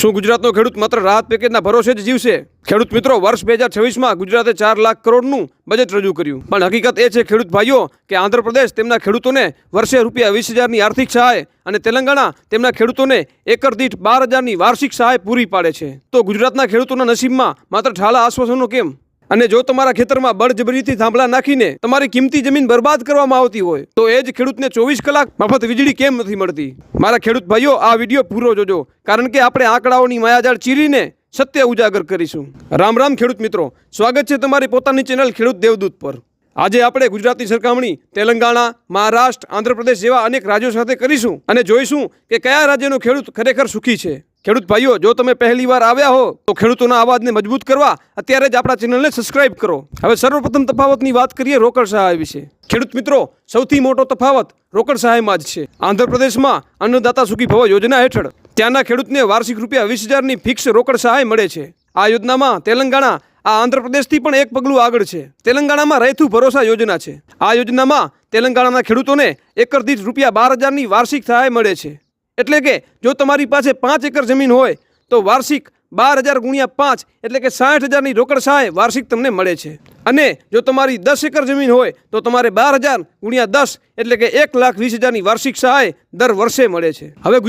શું ગુજરાતનો ખેડૂત માત્ર રાહત પેકેજના ભરોસે જ જીવશે? ખેડૂત મિત્રો, વર્ષ 2026માં ગુજરાતે 4 લાખ કરોડનું બજેટ રજૂ કર્યું, પણ હકીકત એ છે ખેડૂત ભાઈઓ કે આંધ્રપ્રદેશ તેમના ખેડૂતોને વર્ષે ₹20,000ની આર્થિક સહાય અને તેલંગાણા તેમના ખેડૂતોને એકર દીઠ 12,000ની વાર્ષિક સહાય પૂરી પાડે છે. તો ગુજરાતના ખેડૂતોના નસીબમાં માત્ર ઠાલા આશ્વાસનો કેમ? અને જો તમારા ખેતરમાં બળજબરીથી થાંભલા નાખીને તમારી કિંમતી જમીન બરબાદ કરવામાં આવતી હોય તો એ જ ખેડૂતને 24 કલાક મફત વીજળી કેમ નથી મળતી? મારા ખેડૂત ભાઈઓ, આ વિડીયો પૂરો જોજો, કારણ કે આપણે આંકડાઓની માયાજાળ ચીરીને સત્ય ઉજાગર કરીશું. રામ રામ ખેડૂત મિત્રો, સ્વાગત છે તમારી પોતાની ચેનલ ખેડૂત દેવદૂત પર. આજે આપણે ગુજરાતની સરખામણી તેલંગાણા, મહારાષ્ટ્ર, આંધ્રપ્રદેશ જેવા અનેક રાજ્યો સાથે કરીશું અને જોઈશું કે કયા રાજ્યનો ખેડૂત ખરેખર સુખી છે. ખેડૂત ભાઈઓ, જો તમે પહેલી વાર આવ્યા હો તો ખેડૂતોના અવાજને મજબૂત કરવા અત્યારે જ આપણા ચેનલને સબસ્ક્રાઇબ કરો. હવે સર્વપ્રથમ તફાવતની વાત કરીએ રોકડ સહાય વિશે. ખેડૂત મિત્રો, સૌથી મોટો તફાવત રોકડ સહાયમાં જ છે. આંધ્રપ્રદેશમાં અન્નદાતા સુખી ભવ યોજના હેઠળ ત્યાંના ખેડૂતને વાર્ષિક ₹20,000ની ફિક્સ રોકડ સહાય મળે છે. આ યોજનામાં તેલંગાણા આ આંધ્રપ્રદેશથી પણ એક પગલું આગળ છે. તેલંગાણામાં રૈતુ ભરોસા યોજના છે. આ યોજનામાં તેલંગાણાના ખેડૂતોને એકર દીઠ ₹12,000ની વાર્ષિક સહાય મળે છે. એટલે કે જો તમારી પાસે 5 એકર જમીન હોય તો વાર્ષિક 12,000 × 5 એટલે કે 60,000ની રોકડ સહાય વાર્ષિક તમને મળે છે. અને જો તમારી 10 એકર જમીન હોય તો તમારે 12,000 × 10 એટલે કે 1,20,000ની વાર્ષિક સહાય દર વર્ષે મળે છે. હવે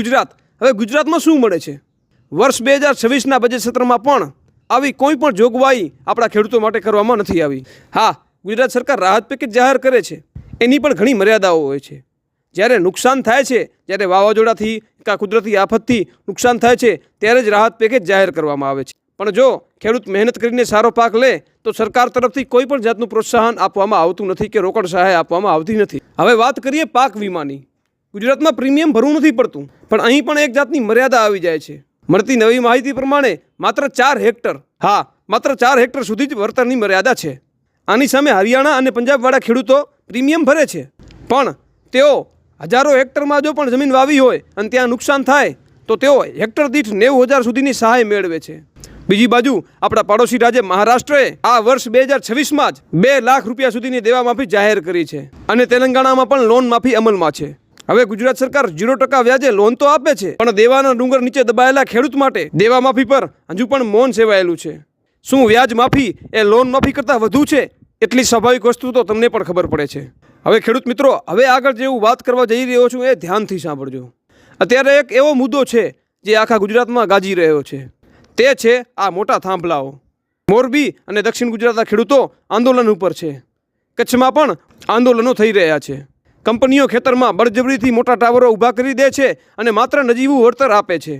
ગુજરાતમાં શું મળે છે? વર્ષ 2026ના બજેટ સત્રમાં પણ આવી કોઈ પણ જોગવાઈ આપણા ખેડૂતો માટે કરવામાં નથી આવી. હા, ગુજરાત સરકાર રાહત પેકેજ જાહેર કરે છે, એની પણ ઘણી મર્યાદાઓ હોય છે. જ્યારે નુકસાન થાય છે, જ્યારે વાવાઝોડાથી કે કુદરતી આફતથી નુકસાન થાય છે ત્યારે જ રાહત પેકેજ જાહેર કરવામાં આવે છે. પણ જો ખેડૂત મહેનત કરીને સારો પાક લે તો સરકાર તરફથી કોઈ પણ જાતનું પ્રોત્સાહન આપવામાં આવતું નથી કે રોકડ સહાય આપવામાં આવતી નથી. હવે વાત કરીએ પાક વીમાની. ગુજરાતમાં પ્રીમિયમ ભરવું નથી પડતું, પણ અહીં પણ એક જાતની મર્યાદા આવી જાય છે. મળતી નવી માહિતી પ્રમાણે માત્ર 4 હેક્ટર, હા માત્ર 4 હેક્ટર સુધી જ વળતરની મર્યાદા છે. આની સામે હરિયાણા અને પંજાબવાળા ખેડૂતો પ્રીમિયમ ભરે છે, પણ તેઓ હજારો હેક્ટરમાં જો પણ જમીન વાવી હોય અને ત્યાં નુકસાન થાય તો તેઓ હેક્ટર દીઠ 90,000 સુધીની સહાય મેળવે છે. બીજી બાજુ આપણા પડોશી રાજ્ય મહારાષ્ટ્રએ આ વર્ષ 2026માં જ ₹2 લાખ સુધીની દેવા માફી જાહેર કરી છે અને તેલંગાણામાં પણ લોન માફી અમલમાં છે. હવે ગુજરાત સરકાર 0% વ્યાજે લોન તો આપે છે, પણ દેવાના ડુંગર નીચે દબાયેલા ખેડૂત માટે દેવા માફી પર હજુ પણ મૌન સેવાયેલું છે. શું વ્યાજ માફી એ લોન માફી કરતાં વધુ છે? એટલી સ્વાભાવિક વસ્તુ તો તમને પણ ખબર પડે છે. હવે ખેડૂત મિત્રો, હવે આગળ જેવું વાત કરવા જઈ રહ્યો છું એ ધ્યાનથી સાંભળજો. અત્યારે એક એવો મુદ્દો છે જે આખા ગુજરાતમાં ગાજી રહ્યો છે, તે છે આ મોટા થાંભલાઓ. મોરબી અને દક્ષિણ ગુજરાતના ખેડૂતો આંદોલન ઉપર છે. કચ્છમાં પણ આંદોલનો થઈ રહ્યા છે. કંપનીઓ ખેતરમાં બળજબરીથી મોટા ટાવરો ઊભા કરી દે છે અને માત્ર નજીવું વળતર આપે છે.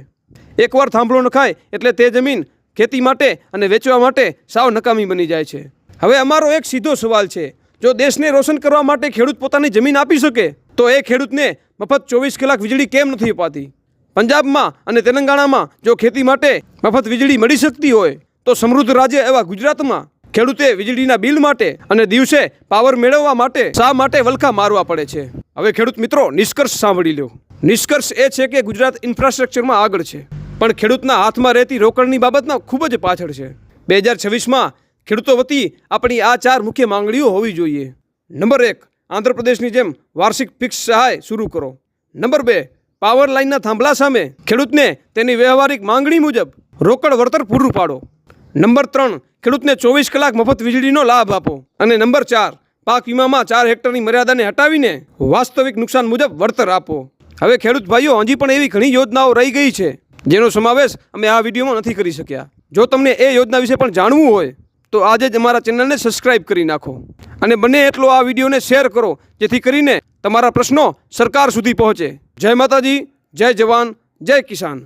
એકવાર થાંભલો નખાય એટલે તે જમીન ખેતી માટે અને વેચવા માટે સાવ નકામી બની જાય છે. હવે અમારો એક સીધો સવાલ છે, જો દેશને રોશન કરવા માટે ખેડૂત પોતાની જમીન આપી શકે તો એ ખેડૂતને મફત 24 કલાક વીજળી કેમ નથી અપાતી? પંજાબમાં અને તેલંગાણામાં જો ખેતી માટે મફત વીજળી મળી શકતી હોય તો સમૃદ્ધ રાજ્ય એવા ગુજરાતમાં ખેડૂતે વીજળીના બિલ માટે અને દિવસે પાવર મેળવવા માટે શા માટે વલખા મારવા પડે છે? હવે ખેડૂત મિત્રો, નિષ્કર્ષ સાંભળી લો. નિષ્કર્ષ એ છે કે ગુજરાત ઇન્ફ્રાસ્ટ્રક્ચરમાં આગળ છે, પણ ખેડૂતના હાથમાં રહેતી રોકડની બાબતમાં ખૂબ જ પાછળ છે. 2026માં ખેડૂતો વતી આપણી આ 4 મુખ્ય માંગણીઓ હોવી જોઈએ. નંબર 1, આંધ્રપ્રદેશની જેમ વાર્ષિક ફિક્સ સહાય શરૂ કરો. નંબર 2, પાવર લાઇનના થાંભલા સામે ખેડૂતને તેની વ્યવહારિક માંગણી મુજબ રોકડ વળતર પૂરું પાડો. નંબર 3, ખેડૂતને 24 કલાક મફત વીજળીનો લાભ આપો. અને નંબર 4, પાક વીમામાં 4 હેક્ટરની મર્યાદાને હટાવીને વાસ્તવિક નુકસાન મુજબ વળતર આપો. હવે ખેડૂત ભાઈઓ, હજી પણ એવી ઘણી યોજનાઓ રહી ગઈ છે જેનો સમાવેશ અમે આ વિડીયોમાં નથી કરી શક્યા. જો તમને એ યોજના વિશે પણ જાણવું હોય તો આજે જ અમારા ચેનલને સબસ્ક્રાઇબ કરી નાખો અને બને એટલો આ વિડીયોને શેર કરો, જેથી કરીને તમારા પ્રશ્નો સરકાર સુધી પહોંચે. જય માતાજી, જય જવાન, જય કિસાન.